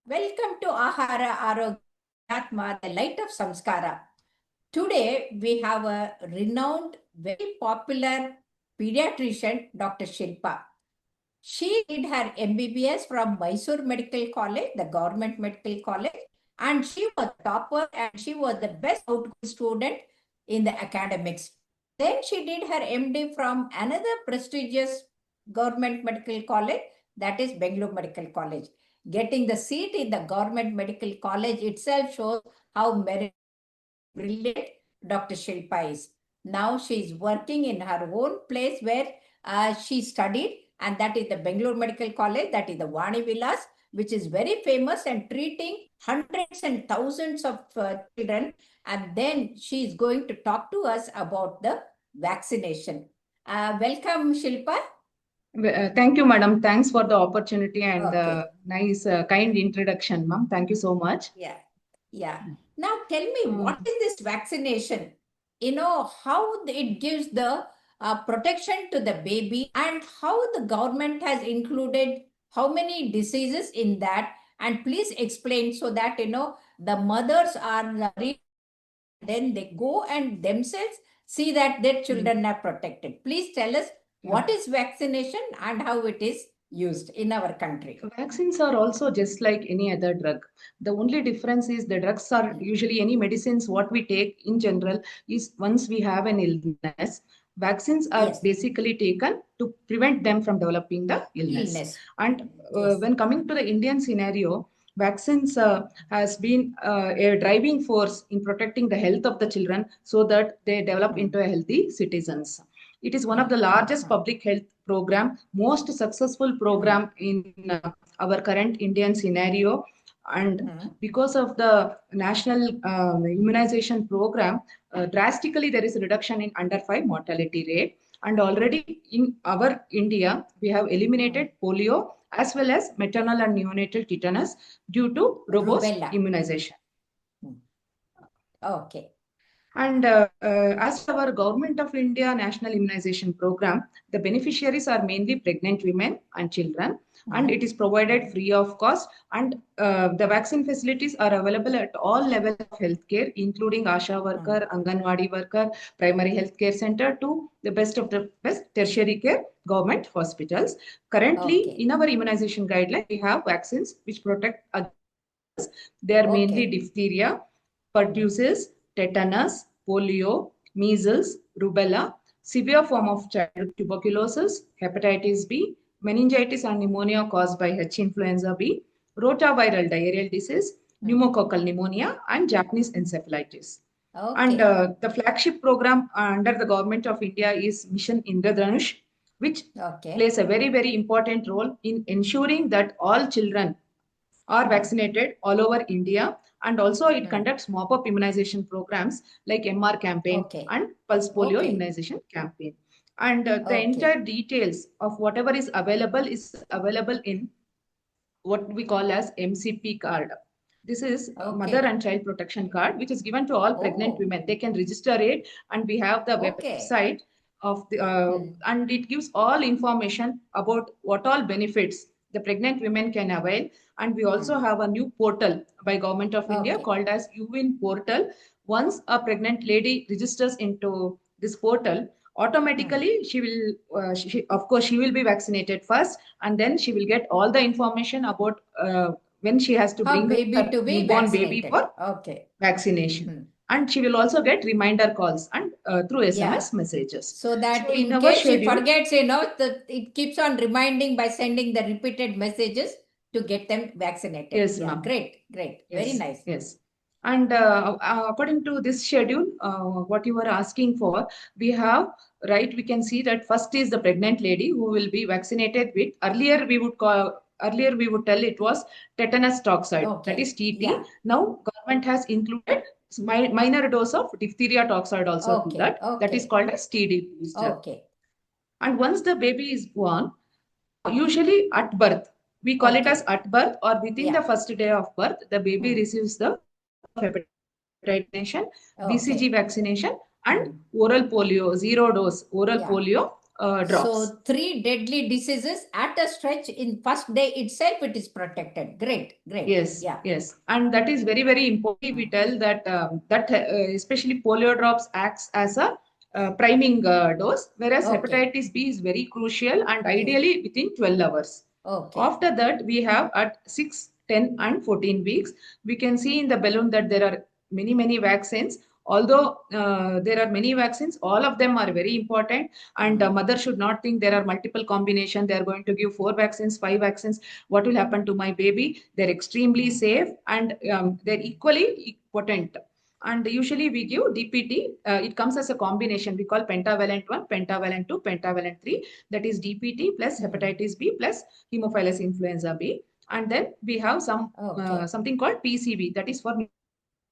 Welcome to Ahara Arogya, the light of Samskara. Today we have a renowned, very popular pediatrician, Dr. Shilpa. She did her MBBS from Mysore Medical College, the government medical college, and she was topper and she was the best outgoing student in the academics. Then she did her MD from another prestigious government medical college, that is Bangalore Medical College. Getting the seat in the government medical college itself shows how brilliant Dr. Shilpa is. Now she is working in her own place where she studied, and that is the Bangalore Medical College, that is the Vani Villas, which is very famous and treating hundreds and thousands of children. And then she is going to talk to us about the vaccination. Welcome, Shilpa. Thank you, madam. Thanks for the opportunity and Okay. nice, kind introduction, ma'am. Thank you so much. Yeah. Yeah. Now tell me, what is this vaccination? How it gives the protection to the baby, and how the government has included how many diseases in that. And please explain so that, the mothers are then they go and themselves see that their children are protected. Please tell us what is vaccination and how it is used in our country. Vaccines are also just like any other drug. The only difference is the drugs are usually any medicines what we take in general is once we have an illness. Vaccines are Yes. basically taken to prevent them from developing the illness. Illness. And Yes. when coming to the Indian scenario, vaccines has been a driving force in protecting the health of the children so that they develop into a healthy citizens. It is one of the largest public health program, most successful program in our current Indian scenario. And because of the national immunization program, drastically there is a reduction in under 5 mortality rate. And already in our India, we have eliminated polio as well as maternal and neonatal tetanus due to robust Rubella. immunization. Okay. And as per our Government of India National Immunization Program, the beneficiaries are mainly pregnant women and children, and it is provided free of cost. And the vaccine facilities are available at all levels of healthcare, including ASHA worker, Anganwadi worker, primary healthcare center to the best of the best tertiary care government hospitals. Currently, in our immunization guideline, we have vaccines which protect against. They are mainly diphtheria, pertussis, tetanus, polio, measles, rubella, severe form of childhood tuberculosis, hepatitis B, meningitis and pneumonia caused by H. influenza B, rotaviral diarrheal disease, pneumococcal pneumonia, and Japanese encephalitis. And the flagship program under the Government of India is Mission Indradhanush, which plays a very, very important role in ensuring that all children are vaccinated all over India. And also it conducts mop-up immunization programs like MR campaign and pulse polio immunization campaign. And the entire details of whatever is available in what we call as MCP card. This is Mother and Child Protection Card, which is given to all pregnant women. They can register it, and we have the website of the and it gives all information about what all benefits the pregnant women can avail. And we also have a new portal by Government of India called as UWIN portal. Once a pregnant lady registers into this portal, automatically she will of course she will be vaccinated first, and then she will get all the information about when she has to bring her newborn baby for vaccination. And she will also get reminder calls and through SMS messages. So that in case she forgets, it keeps on reminding by sending the repeated messages to get them vaccinated. Yes, ma'am. Great. Yes, Very nice. Yes. And according to this schedule, what you were asking for, we have, right, we can see that first is the pregnant lady who will be vaccinated with, earlier we would tell it was tetanus toxoid, that is TT. Now government has included minor dose of diphtheria toxoid also to that. That is called as TD booster. And once the baby is born, usually at birth, we call it as at birth or within the first day of birth, the baby receives the hepatitis vaccination, BCG vaccination, and oral polio, zero dose oral polio drops. So 3 deadly diseases at a stretch in first day itself, it is protected. Great, great. Yes, Yeah. yes, and that is very, very important. We tell that especially polio drops acts as a priming dose, whereas Okay. hepatitis B is very crucial and Yes. ideally within 12 hours. Okay. After that, we have at 6, 10, and 14 weeks. We can see in the balloon that there are many, many vaccines. Although there are many vaccines, all of them are very important. And mother should not think there are multiple combination. They are going to give 4 vaccines, 5 vaccines. What will happen to my baby? They're extremely safe and they're equally potent. And usually we give DPT. It comes as a combination. We call pentavalent 1, pentavalent 2, pentavalent 3. That is DPT plus hepatitis B plus Haemophilus influenza B. And then we have something called PCV. That is for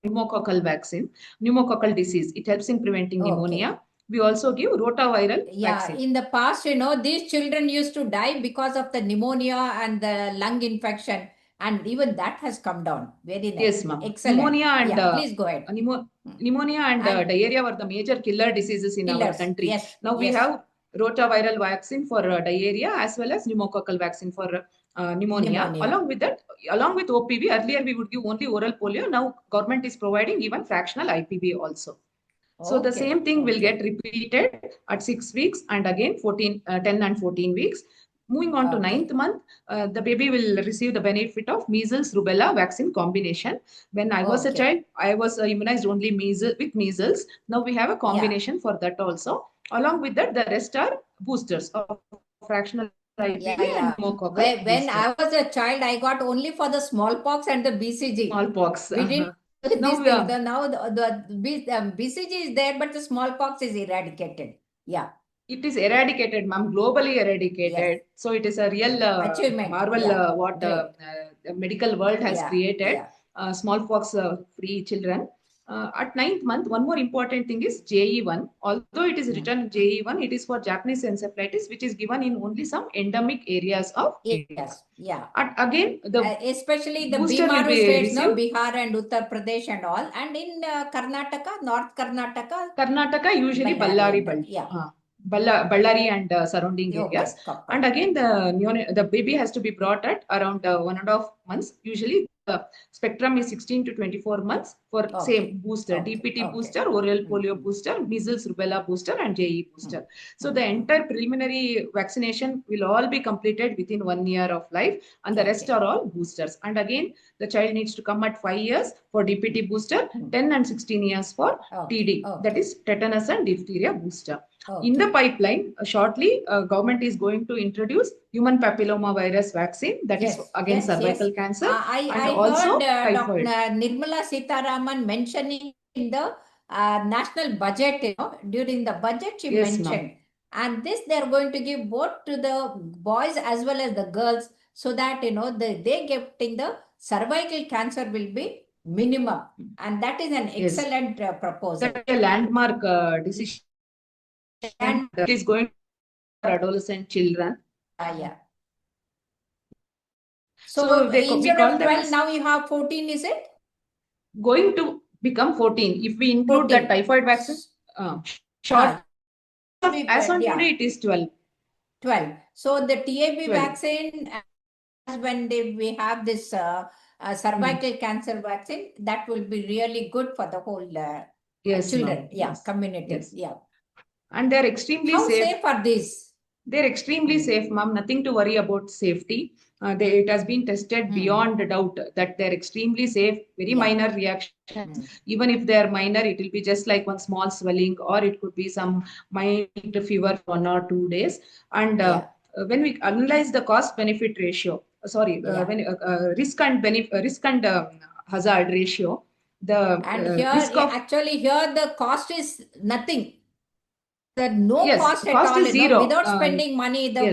pneumococcal vaccine, pneumococcal disease. It helps in preventing pneumonia. We also give rotaviral vaccine. In the past, these children used to die because of the pneumonia and the lung infection, and even that has come down. Very nice. Yes, ma'am. Excellent. Pneumonia and Please go ahead. pneumonia and diarrhea were the major killer diseases in our country. Yes. Now we have rotaviral vaccine for diarrhea as well as pneumococcal vaccine for pneumonia. Along with that, along with OPV, earlier we would give only oral polio. Now government is providing even fractional IPV also. So the same thing will get repeated at 6 weeks and again 10 and 14 weeks. Moving on to 9th month, the baby will receive the benefit of measles rubella vaccine combination. When I was a child, I was immunized only with measles. Now we have a combination for that also. Along with that, the rest are boosters of fractional IPV and pneumococcal. When I was a child, I got only for the smallpox and the BCG. Smallpox. We didn't now, the BCG is there, but the smallpox is eradicated. Yeah. It is eradicated, ma'am, globally eradicated. Yes. So it is a real achievement. marvel what the medical world has created. Smallpox free children. At 9th month, one more important thing is JE1. Although it is written JE1, it is for Japanese encephalitis, which is given in only some endemic areas of India. Yeah. And again, the especially the booster will Bimaru be states, received. Bihar and Uttar Pradesh and all. And in Karnataka, North Karnataka. Karnataka usually Ballari belt. Ballari and surrounding areas. And again, the baby has to be brought at around 1.5 months. Usually, the spectrum is 16 to 24 months for same booster, DPT booster, oral polio booster, measles rubella booster, and JE booster. So the entire preliminary vaccination will all be completed within 1 year of life, and the rest are all boosters. And again, the child needs to come at 5 years for DPT booster, 10 and 16 years for TD, that is tetanus and diphtheria booster. In the pipeline, shortly, government is going to introduce human papilloma virus vaccine, that is against cervical cancer. I also heard typhoid. Dr. Nirmala Sitharaman mentioning in the national budget, during the budget she mentioned. And this they are going to give both to the boys as well as the girls, so that, they getting the cervical cancer will be minimum. And that is an excellent proposal. That is a landmark decision. And it is going for adolescent children. So instead of 12, now you have 14, is it? Going to become 14 if we include the typhoid vaccine. As on today, it is 12. 12. So the TAB vaccine, when we have this cervical cancer vaccine, that will be really good for the whole children, community. And they're extremely safe. How safe. Safe are these? They're extremely safe, ma'am. Nothing to worry about safety. It has been tested beyond doubt that they're extremely safe. Very minor reactions. Even if they're minor, it will be just like one small swelling, or it could be some mild fever for 1 or 2 days. And when we analyze the cost-benefit ratio, when risk and hazard ratio, the here risk of actually here the cost is nothing. The cost at cost all, is zero. Without spending money, the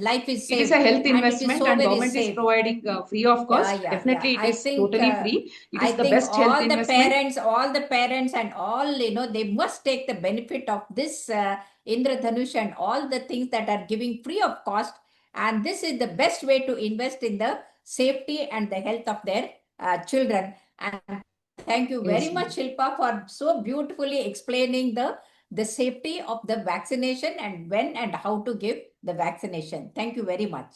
life is safe. It is a health investment, and government is providing free of cost. Definitely, it is totally free. It is the best health investment. All the parents and all, they must take the benefit of this Indradhanush and all the things that are giving free of cost. And this is the best way to invest in the safety and the health of their children. And thank you very much, Shilpa, for so beautifully explaining the the safety of the vaccination and when and how to give the vaccination. Thank you very much.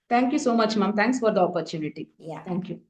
Thank you so much, ma'am. Thanks for the opportunity. Yeah. Thank you.